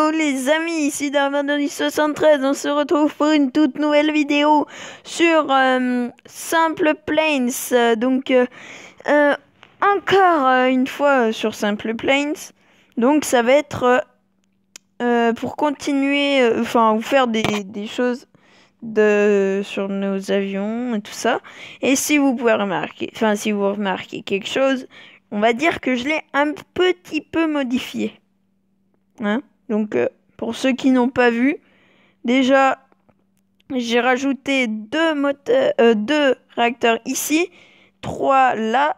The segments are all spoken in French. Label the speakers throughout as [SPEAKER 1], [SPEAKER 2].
[SPEAKER 1] Hello les amis, ici Darmandoni73, on se retrouve pour une toute nouvelle vidéo sur Simple Planes. Encore une fois sur Simple Planes. Donc ça va être pour continuer, vous faire des choses sur nos avions et tout ça. Et si vous pouvez remarquer, si vous remarquez quelque chose, on va dire que je l'ai un petit peu modifié. Hein? Donc, pour ceux qui n'ont pas vu, déjà, j'ai rajouté deux réacteurs ici, 3 là,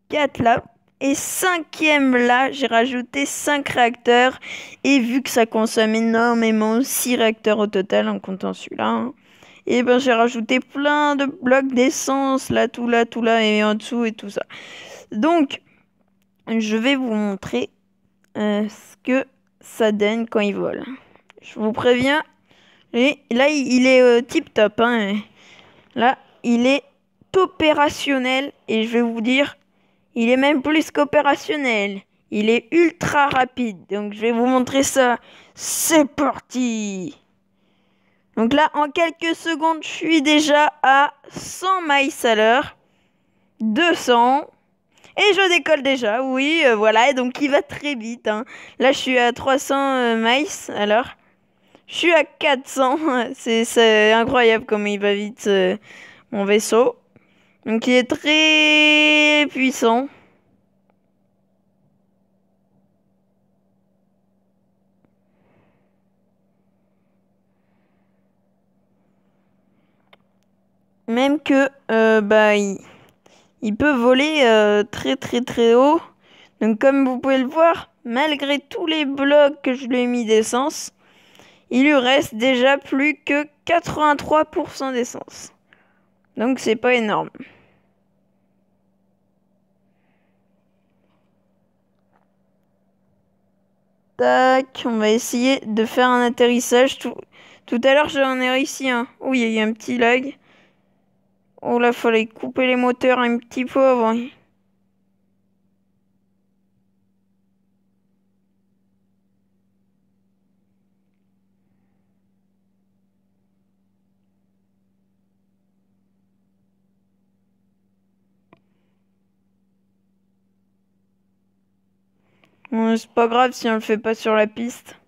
[SPEAKER 1] 4 là, et 5e là, j'ai rajouté 5 réacteurs. Et vu que ça consomme énormément, 6 réacteurs au total en comptant celui-là, hein, et ben j'ai rajouté plein de blocs d'essence, là, tout là, et en dessous et tout ça. Donc, je vais vous montrer ce que ça donne quand il vole. Je vous préviens. Et là, il est tip top. Hein. Là, il est opérationnel. Et je vais vous dire, il est même plus qu'opérationnel. Il est ultra rapide. Donc, je vais vous montrer ça. C'est parti. Donc là, en quelques secondes, je suis déjà à 100 miles à l'heure. 200. Et je décolle déjà, oui, voilà, et donc il va très vite. Hein. Là, je suis à 300 miles à l'heure. Je suis à 400. C'est incroyable comme il va vite, mon vaisseau. Donc il est très puissant. Même que, il peut voler très haut. Donc comme vous pouvez le voir, malgré tous les blocs que je lui ai mis d'essence, il lui reste déjà plus que 83% d'essence. Donc c'est pas énorme. Tac, on va essayer de faire un atterrissage. Tout à l'heure j'en ai réussi un. Oui, il y a eu un petit lag. Oh là, fallait couper les moteurs un petit peu avant. Bon, c'est pas grave si on le fait pas sur la piste.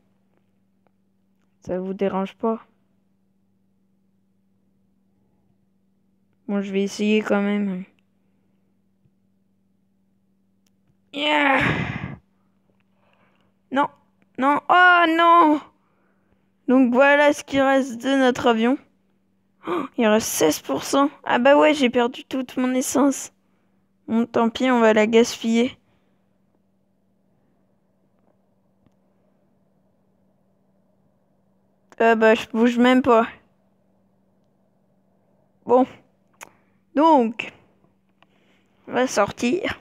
[SPEAKER 1] Ça vous dérange pas? Bon, je vais essayer quand même. Yeah! Non, non, oh non! Donc voilà ce qui reste de notre avion. Oh, il reste 16%. Ah bah ouais, j'ai perdu toute mon essence. Bon, tant pis, on va la gaspiller. Ah bah, je bouge même pas. Bon, donc, on va sortir.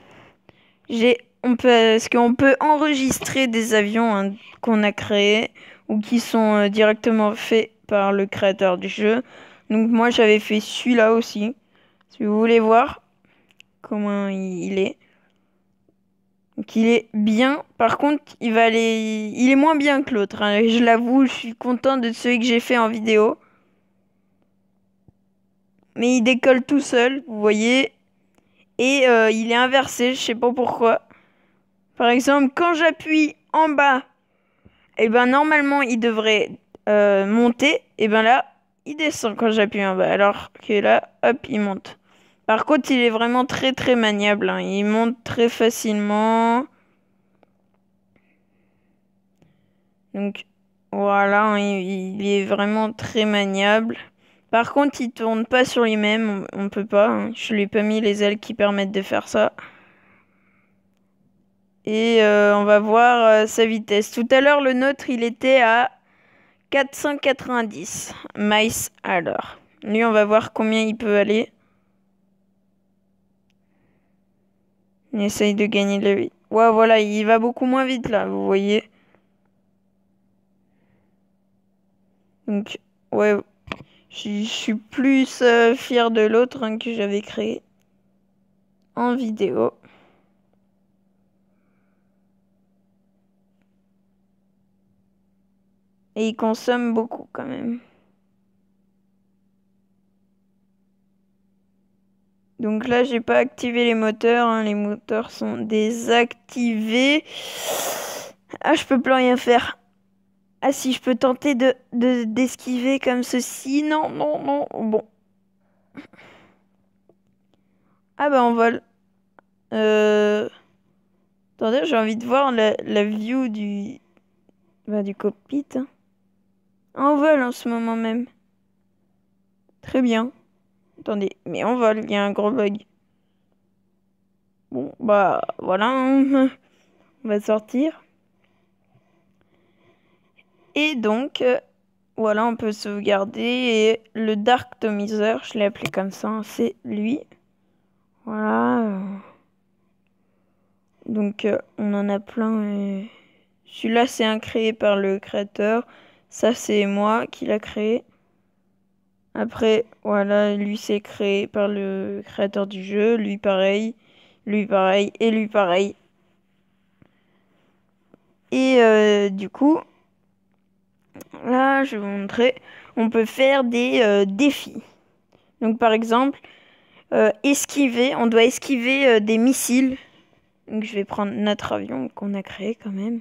[SPEAKER 1] Est-ce qu'on peut enregistrer des avions hein, qu'on a créés ou qui sont directement faits par le créateur du jeu. Donc moi j'avais fait celui-là aussi. Si vous voulez voir comment il est. Donc il est bien. Par contre, il est moins bien que l'autre. Hein. Je l'avoue, je suis content de celui que j'ai fait en vidéo. Mais il décolle tout seul, vous voyez. Et il est inversé, je sais pas pourquoi. Par exemple, quand j'appuie en bas, et ben normalement il devrait monter. Et ben là, il descend quand j'appuie en bas. Alors que là, hop, il monte. Par contre, il est vraiment très maniable. Hein. Il monte très facilement. Donc voilà, hein, il est vraiment très maniable. Par contre, il tourne pas sur lui-même. On peut pas. Hein. Je lui ai pas mis les ailes qui permettent de faire ça. Et on va voir sa vitesse. Tout à l'heure, le nôtre, il était à 490 miles à l'heure. Lui, on va voir combien il peut aller. On essaye de gagner de la vie. Ouais, voilà, il va beaucoup moins vite là, vous voyez. Donc, ouais, je suis plus fier de l'autre hein, que j'avais créé en vidéo. Et il consomme beaucoup quand même. Donc là, j'ai pas activé les moteurs, hein. Les moteurs sont désactivés. Ah, je peux plus rien faire. Ah si, je peux tenter d'esquiver comme ceci. Non, non, non. Bon. Ah bah on vole. Attendez, j'ai envie de voir la view du cockpit, hein. On vole en ce moment même. Très bien. Attendez, mais on vole, il y a un gros bug. Bon, bah voilà, hein. On va sortir. Et donc, voilà, on peut sauvegarder. Et le Dark Tomizer, je l'ai appelé comme ça, hein, c'est lui. Voilà. Donc, on en a plein. Celui-là, c'est un créé par le créateur. Ça, c'est moi qui l'a créé. Après, voilà, lui, c'est créé par le créateur du jeu. Lui, pareil. Lui, pareil. Et lui, pareil. Et du coup, là, je vais vous montrer. On peut faire des défis. Donc, par exemple, esquiver. On doit esquiver des missiles. Donc, je vais prendre notre avion qu'on a créé quand même.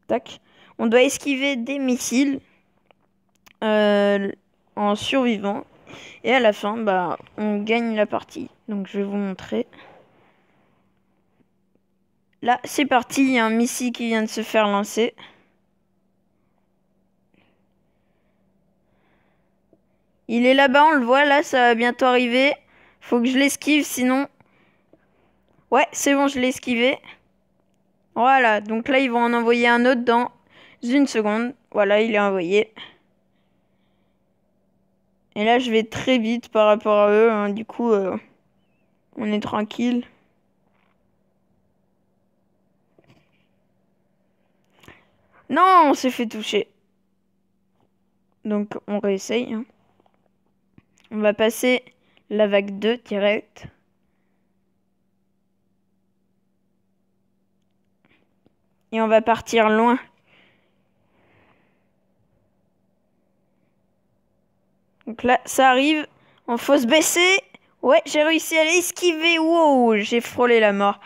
[SPEAKER 1] Tac. On doit esquiver des missiles en survivant. Et à la fin, bah, on gagne la partie. Donc, je vais vous montrer. Là, c'est parti. Il y a un missile qui vient de se faire lancer. Il est là-bas, on le voit. Là, ça va bientôt arriver. Faut que je l'esquive, sinon... Ouais, c'est bon, je l'ai esquivé. Voilà, donc là, ils vont en envoyer un autre dans une seconde. Voilà, il est envoyé. Et là, je vais très vite par rapport à eux, hein. Du coup, on est tranquille. Non, on s'est fait toucher. Donc, on réessaye, hein. On va passer la vague 2 direct. Et on va partir loin. Donc là, ça arrive. On faut se baisser. Ouais, j'ai réussi à les esquiver. Wow, j'ai frôlé la mort.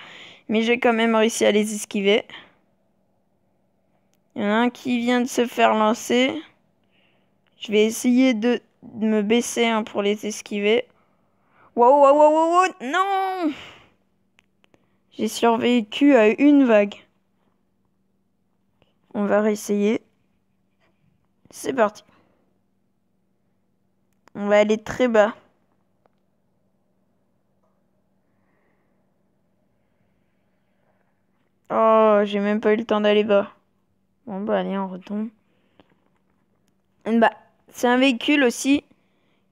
[SPEAKER 1] Mais j'ai quand même réussi à les esquiver. Il y en a un qui vient de se faire lancer. Je vais essayer de me baisser, hein, pour les esquiver. Wow, wow, wow, wow, wow. Non! J'ai survécu à une vague. On va réessayer. C'est parti. On va aller très bas. Oh, j'ai même pas eu le temps d'aller bas. Bon bah allez, on retombe. Bah, c'est un véhicule aussi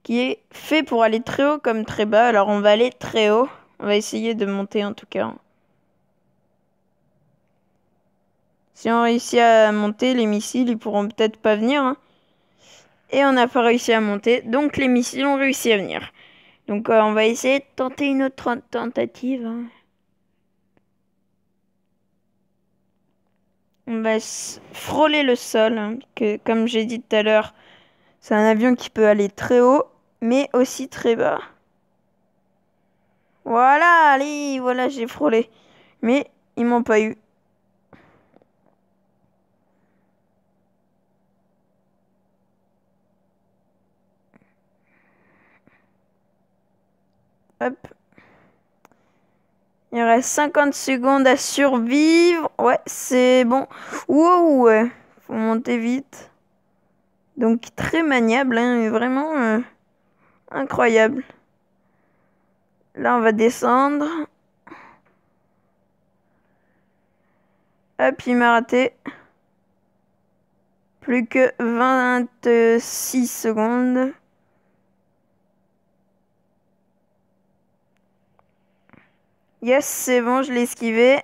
[SPEAKER 1] qui est fait pour aller très haut comme très bas. Alors on va aller très haut. On va essayer de monter en tout cas. Si on réussit à monter, les missiles, ils pourront peut-être pas venir, hein. Et on n'a pas réussi à monter, donc les missiles ont réussi à venir. Donc on va essayer de tenter une autre tentative, hein. On va frôler le sol, hein, que comme j'ai dit tout à l'heure, c'est un avion qui peut aller très haut, mais aussi très bas. Voilà, allez, voilà, j'ai frôlé. Mais ils m'ont pas eu. Hop. Il reste 50 secondes à survivre. Ouais, c'est bon. Wow, ouais. Faut monter vite. Donc très maniable, hein, vraiment incroyable. Là, on va descendre. Hop, il m'a raté. Plus que 26 secondes. Yes, c'est bon, je l'ai esquivé.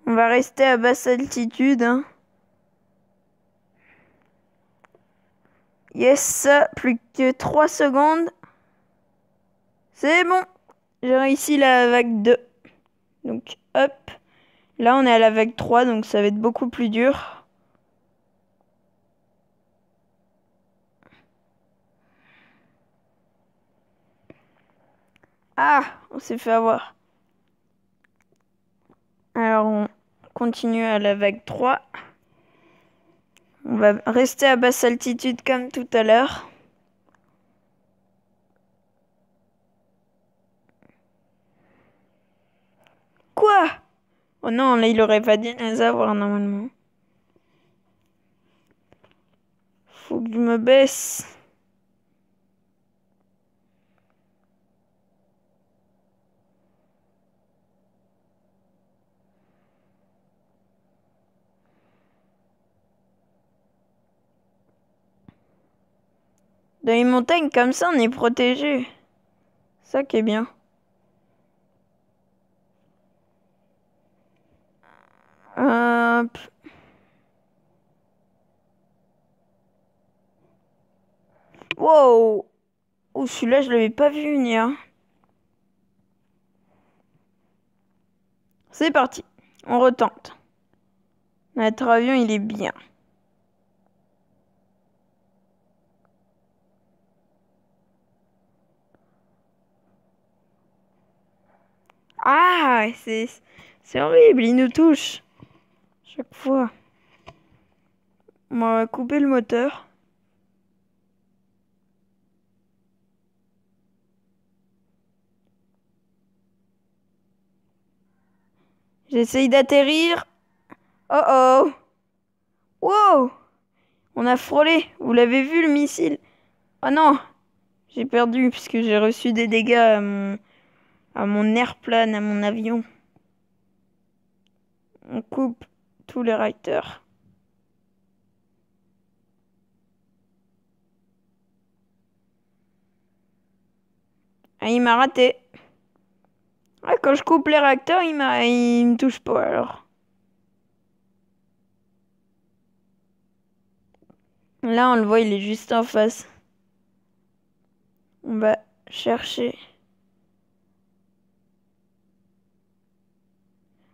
[SPEAKER 1] On va rester à basse altitude, hein. Yes, plus que 3 secondes. C'est bon. j'ai réussi la vague 2. Donc, hop. Là, on est à la vague 3, donc ça va être beaucoup plus dur. Ah, on s'est fait avoir. Alors, on continue à la vague 3. On va rester à basse altitude comme tout à l'heure. Quoi? Oh non, là, il aurait pas dû nous avoir normalement. Faut que je me baisse. Dans les montagnes comme ça, on est protégé. Ça qui est bien. Hop. Wow. Oh, celui-là, je l'avais pas vu venir. C'est parti. On retente. Notre avion, il est bien. Ah, c'est horrible, il nous touche. Chaque fois. On va couper le moteur. J'essaye d'atterrir. Oh oh. Wow. On a frôlé. Vous l'avez vu le missile? Oh non. J'ai perdu puisque j'ai reçu des dégâts à mon airplane, à mon avion. On coupe tous les réacteurs. Ah, il m'a raté. Ah, quand je coupe les réacteurs, il me touche pas alors. Là, on le voit, il est juste en face. On va chercher.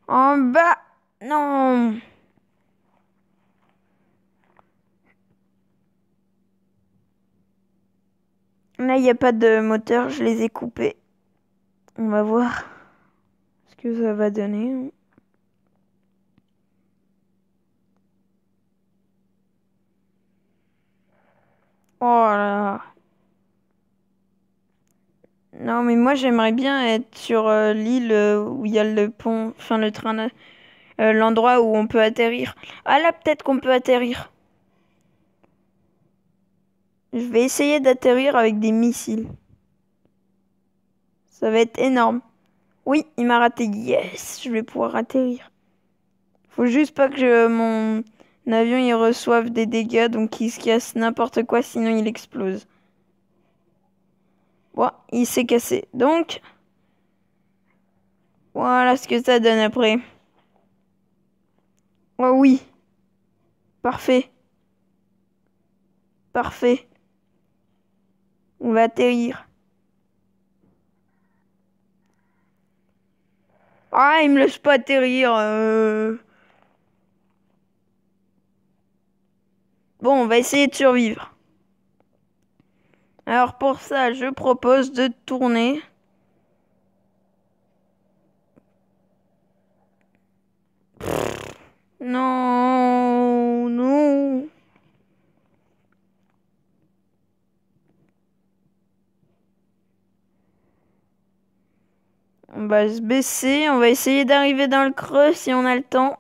[SPEAKER 1] En bas. Non. Là, il n'y a pas de moteur, je les ai coupés. On va voir ce que ça va donner. Oh là. Non, mais moi, j'aimerais bien être sur l'île où il y a le pont, enfin le train, l'endroit où on peut atterrir. Ah là, peut-être qu'on peut atterrir. Je vais essayer d'atterrir avec des missiles. Ça va être énorme. Oui, il m'a raté. Yes, je vais pouvoir atterrir. Faut juste pas que mon avion il reçoive des dégâts, donc il se casse n'importe quoi, sinon il explose. Bon, il s'est cassé. Donc, voilà ce que ça donne après. Oh oui, parfait, parfait. On va atterrir. Ah, il me laisse pas atterrir. Bon, on va essayer de survivre. Alors pour ça, je propose de tourner. Non, non. On va se baisser. On va essayer d'arriver dans le creux si on a le temps.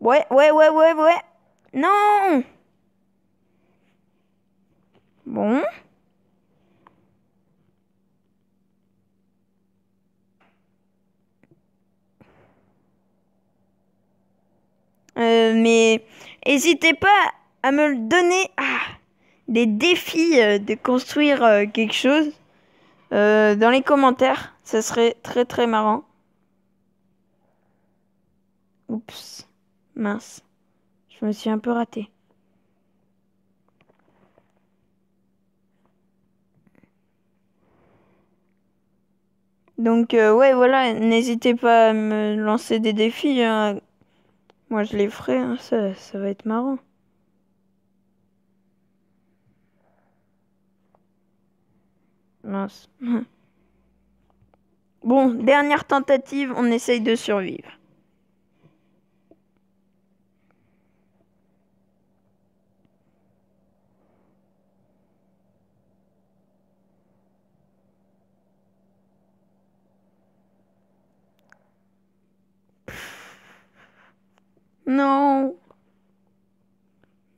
[SPEAKER 1] Ouais, ouais, ouais, ouais, ouais. Non. Bon. Mais n'hésitez pas à me le donner. Ah, des défis de construire quelque chose dans les commentaires. Ça serait très très marrant. Oups, mince. Je me suis un peu raté. Donc ouais, voilà, n'hésitez pas à me lancer des défis, hein. Moi, je les ferai, hein, ça va être marrant. Mince. Bon, dernière tentative, on essaye de survivre. Non,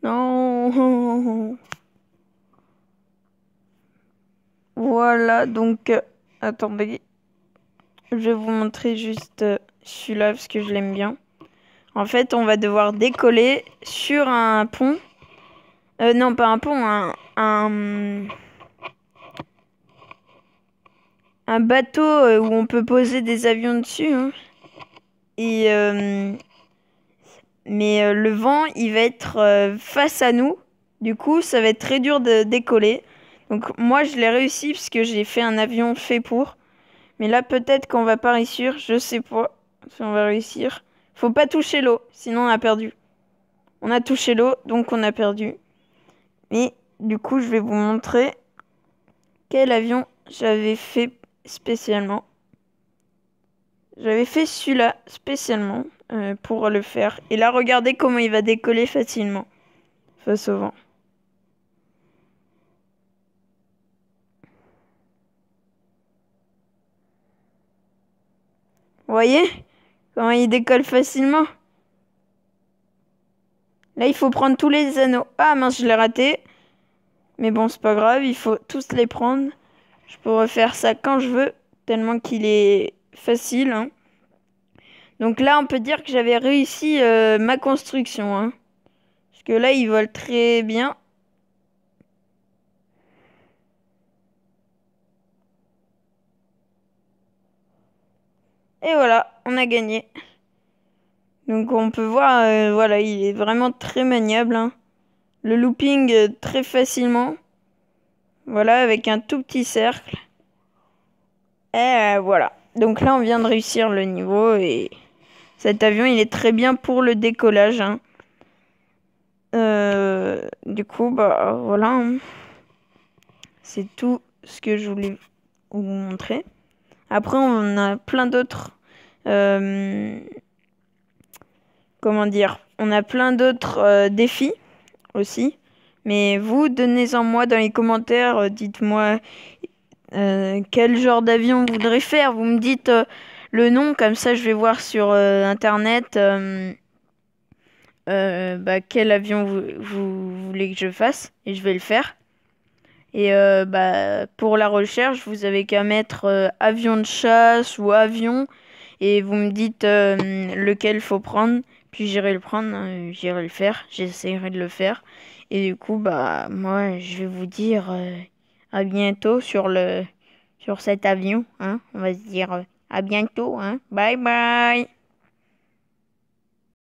[SPEAKER 1] non. Voilà, donc attendez, je vais vous montrer juste celui-là parce que je l'aime bien. En fait, on va devoir décoller sur un pont. Non, pas un pont, un bateau où on peut poser des avions dessus, hein. Et mais le vent, il va être face à nous. Du coup, ça va être très dur de décoller. Donc moi, je l'ai réussi parce que j'ai fait un avion fait pour. Mais là, peut-être qu'on va pas réussir. Je sais pas si on va réussir. Faut pas toucher l'eau, sinon on a perdu. On a touché l'eau, donc on a perdu. Mais du coup, je vais vous montrer quel avion j'avais fait spécialement. J'avais fait celui-là spécialement pour le faire. Et là, regardez comment il va décoller facilement face au vent. Vous voyez comment il décolle facilement? Là, il faut prendre tous les anneaux. Ah mince, je l'ai raté. Mais bon, c'est pas grave, il faut tous les prendre. Je peux refaire ça quand je veux, tellement qu'il est facile, hein. Donc là, on peut dire que j'avais réussi ma construction, hein. Parce que là, ils volent très bien. Et voilà, on a gagné. Donc on peut voir, voilà, il est vraiment très maniable, hein. Le looping très facilement. Voilà, avec un tout petit cercle. Et voilà. Donc là, on vient de réussir le niveau et cet avion, il est très bien pour le décollage, hein. Du coup, bah voilà, hein. C'est tout ce que je voulais vous montrer. Après, on a plein d'autres. euh, Comment dire? On a plein d'autres défis aussi. Mais vous, donnez-en moi dans les commentaires. Dites-moi quel genre d'avion vous voudrez faire. Vous me dites le nom, comme ça je vais voir sur internet bah, quel avion vous voulez que je fasse et je vais le faire. Et bah, pour la recherche, vous avez qu'à mettre avion de chasse ou avion et vous me dites lequel faut prendre. Puis j'irai le prendre, hein, j'irai le faire, j'essaierai de le faire. Et du coup, bah moi, je vais vous dire à bientôt sur cet avion, hein. On va se dire à bientôt, hein. Bye bye.